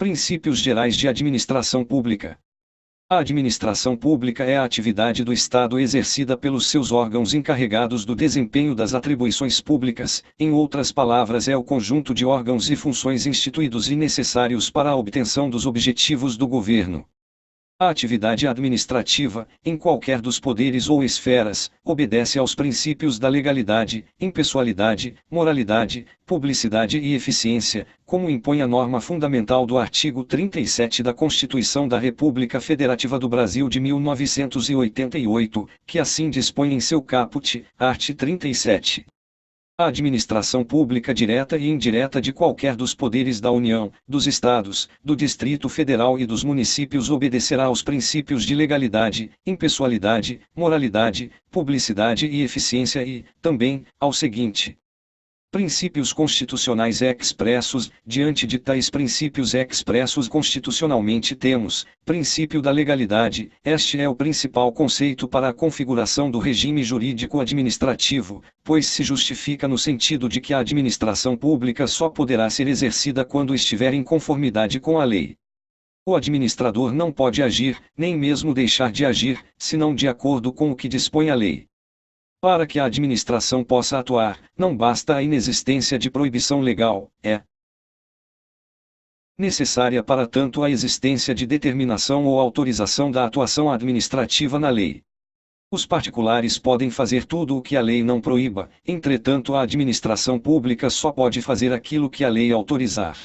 Princípios gerais de administração pública. A administração pública é a atividade do Estado exercida pelos seus órgãos encarregados do desempenho das atribuições públicas, em outras palavras, é o conjunto de órgãos e funções instituídos e necessários para a obtenção dos objetivos do governo. A atividade administrativa, em qualquer dos poderes ou esferas, obedece aos princípios da legalidade, impessoalidade, moralidade, publicidade e eficiência, como impõe a norma fundamental do artigo 37 da Constituição da República Federativa do Brasil de 1988, que assim dispõe em seu caput, art. 37. A administração pública direta e indireta de qualquer dos poderes da União, dos Estados, do Distrito Federal e dos municípios obedecerá aos princípios de legalidade, impessoalidade, moralidade, publicidade e eficiência e, também, ao seguinte: princípios constitucionais expressos. Diante de tais princípios expressos constitucionalmente temos, princípio da legalidade. Este é o principal conceito para a configuração do regime jurídico-administrativo, pois se justifica no sentido de que a administração pública só poderá ser exercida quando estiver em conformidade com a lei. O administrador não pode agir, nem mesmo deixar de agir, senão de acordo com o que dispõe a lei. Para que a administração possa atuar, não basta a inexistência de proibição legal, é necessária para tanto a existência de determinação ou autorização da atuação administrativa na lei. Os particulares podem fazer tudo o que a lei não proíba, entretanto a administração pública só pode fazer aquilo que a lei autorizar.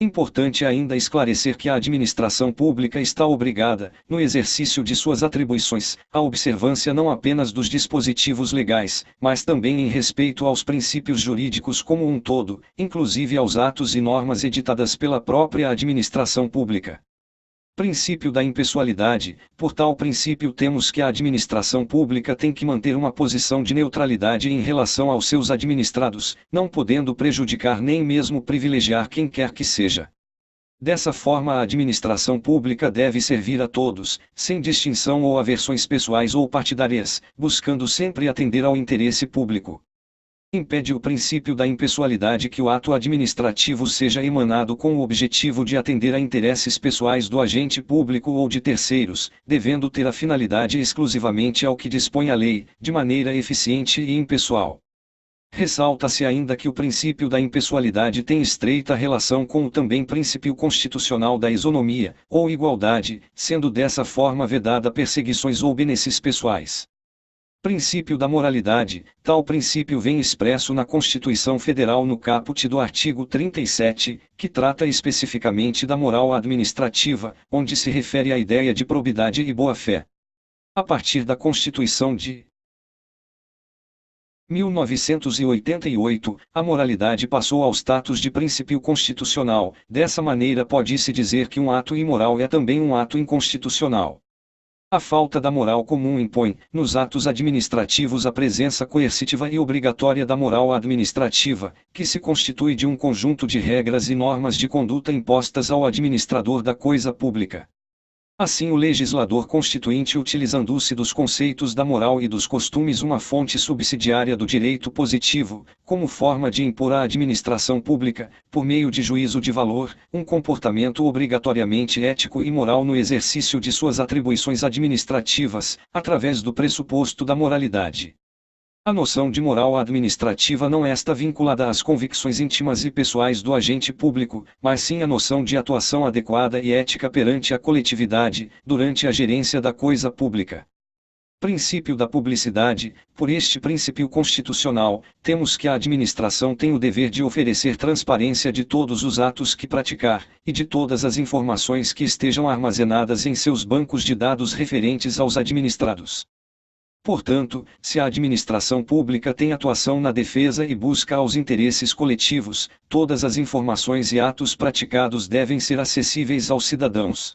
Importante ainda esclarecer que a administração pública está obrigada, no exercício de suas atribuições, à observância não apenas dos dispositivos legais, mas também em respeito aos princípios jurídicos como um todo, inclusive aos atos e normas editadas pela própria administração pública. Princípio da impessoalidade. Por tal princípio temos que a administração pública tem que manter uma posição de neutralidade em relação aos seus administrados, não podendo prejudicar nem mesmo privilegiar quem quer que seja. Dessa forma a administração pública deve servir a todos, sem distinção ou aversões pessoais ou partidárias, buscando sempre atender ao interesse público. Impede o princípio da impessoalidade que o ato administrativo seja emanado com o objetivo de atender a interesses pessoais do agente público ou de terceiros, devendo ter a finalidade exclusivamente ao que dispõe a lei, de maneira eficiente e impessoal. Ressalta-se ainda que o princípio da impessoalidade tem estreita relação com o também princípio constitucional da isonomia, ou igualdade, sendo dessa forma vedada perseguições ou benesses pessoais. Princípio da moralidade. Tal princípio vem expresso na Constituição Federal no caput do artigo 37, que trata especificamente da moral administrativa, onde se refere à ideia de probidade e boa-fé. A partir da Constituição de 1988, a moralidade passou ao status de princípio constitucional. Dessa maneira pode-se dizer que um ato imoral é também um ato inconstitucional. A falta da moral comum impõe, nos atos administrativos, a presença coercitiva e obrigatória da moral administrativa, que se constitui de um conjunto de regras e normas de conduta impostas ao administrador da coisa pública. Assim o legislador constituinte, utilizando-se dos conceitos da moral e dos costumes, uma fonte subsidiária do direito positivo, como forma de impor à administração pública, por meio de juízo de valor, um comportamento obrigatoriamente ético e moral no exercício de suas atribuições administrativas, através do pressuposto da moralidade. A noção de moral administrativa não está vinculada às convicções íntimas e pessoais do agente público, mas sim à noção de atuação adequada e ética perante a coletividade, durante a gerência da coisa pública. Princípio da publicidade. Por este princípio constitucional, temos que a administração tem o dever de oferecer transparência de todos os atos que praticar, e de todas as informações que estejam armazenadas em seus bancos de dados referentes aos administrados. Portanto, se a administração pública tem atuação na defesa e busca aos interesses coletivos, todas as informações e atos praticados devem ser acessíveis aos cidadãos.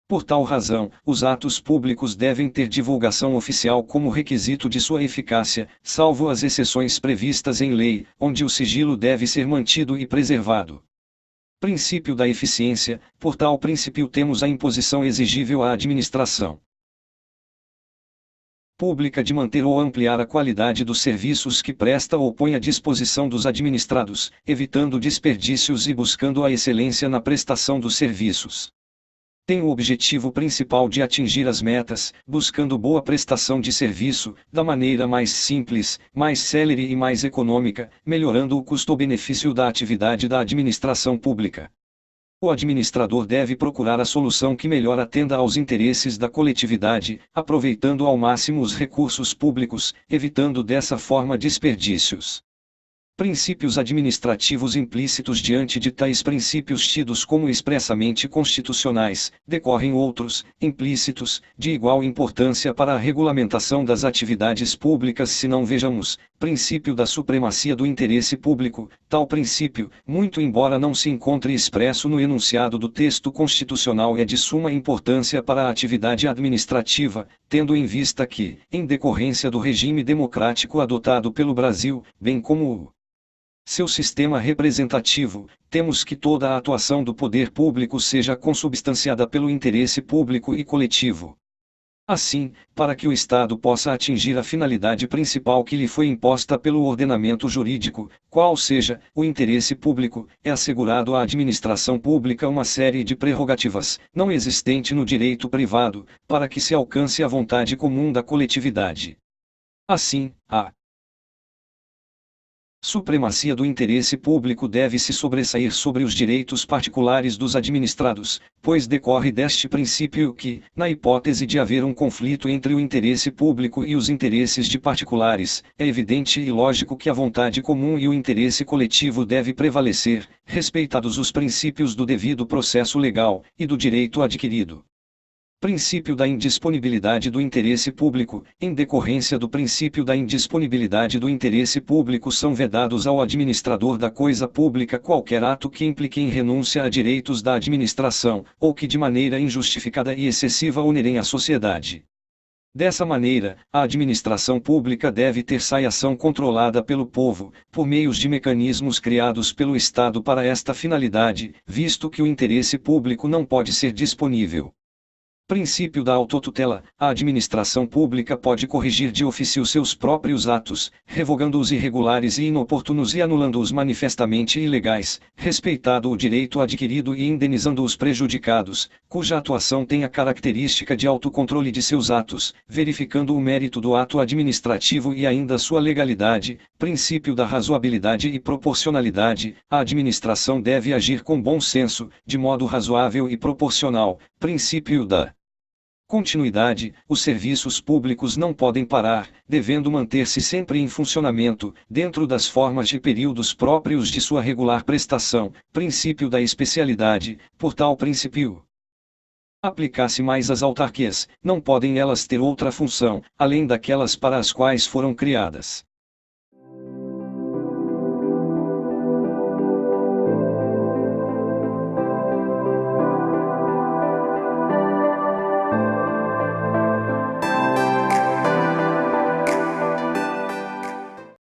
Por tal razão, os atos públicos devem ter divulgação oficial como requisito de sua eficácia, salvo as exceções previstas em lei, onde o sigilo deve ser mantido e preservado. Princípio da eficiência. Por tal princípio temos a imposição exigível à administração. pública de manter ou ampliar a qualidade dos serviços que presta ou põe à disposição dos administrados, evitando desperdícios e buscando a excelência na prestação dos serviços. Tem o objetivo principal de atingir as metas, buscando boa prestação de serviço, da maneira mais simples, mais célere e mais econômica, melhorando o custo-benefício da atividade da administração pública. O administrador deve procurar a solução que melhor atenda aos interesses da coletividade, aproveitando ao máximo os recursos públicos, evitando dessa forma desperdícios. Princípios administrativos implícitos. Diante de tais princípios tidos como expressamente constitucionais, decorrem outros, implícitos, de igual importância para a regulamentação das atividades públicas. Se não vejamos, princípio da supremacia do interesse público. Tal princípio, muito embora não se encontre expresso no enunciado do texto constitucional, é de suma importância para a atividade administrativa, tendo em vista que, em decorrência do regime democrático adotado pelo Brasil, bem como o seu sistema representativo, temos que toda a atuação do poder público seja consubstanciada pelo interesse público e coletivo. Assim, para que o Estado possa atingir a finalidade principal que lhe foi imposta pelo ordenamento jurídico, qual seja o interesse público, é assegurado à administração pública uma série de prerrogativas, não existente no direito privado, para que se alcance a vontade comum da coletividade. Assim, a supremacia do interesse público deve se sobressair sobre os direitos particulares dos administrados, pois decorre deste princípio que, na hipótese de haver um conflito entre o interesse público e os interesses de particulares, é evidente e lógico que a vontade comum e o interesse coletivo deve prevalecer, respeitados os princípios do devido processo legal e do direito adquirido. Princípio da indisponibilidade do interesse público. Em decorrência do princípio da indisponibilidade do interesse público, são vedados ao administrador da coisa pública qualquer ato que implique em renúncia a direitos da administração, ou que de maneira injustificada e excessiva onerem a sociedade. Dessa maneira, a administração pública deve ter ação controlada pelo povo, por meios de mecanismos criados pelo Estado para esta finalidade, visto que o interesse público não pode ser disponível. Princípio da autotutela. A administração pública pode corrigir de ofício seus próprios atos, revogando os irregulares e inoportunos e anulando os manifestamente ilegais, respeitado o direito adquirido e indenizando os prejudicados, cuja atuação tem a característica de autocontrole de seus atos, verificando o mérito do ato administrativo e ainda sua legalidade. Princípio da razoabilidade e proporcionalidade. A administração deve agir com bom senso, de modo razoável e proporcional. Princípio da continuidade. Os serviços públicos não podem parar, devendo manter-se sempre em funcionamento, dentro das formas e períodos próprios de sua regular prestação. Princípio da especialidade. Por tal princípio, aplicar-se mais às autarquias, não podem elas ter outra função, além daquelas para as quais foram criadas.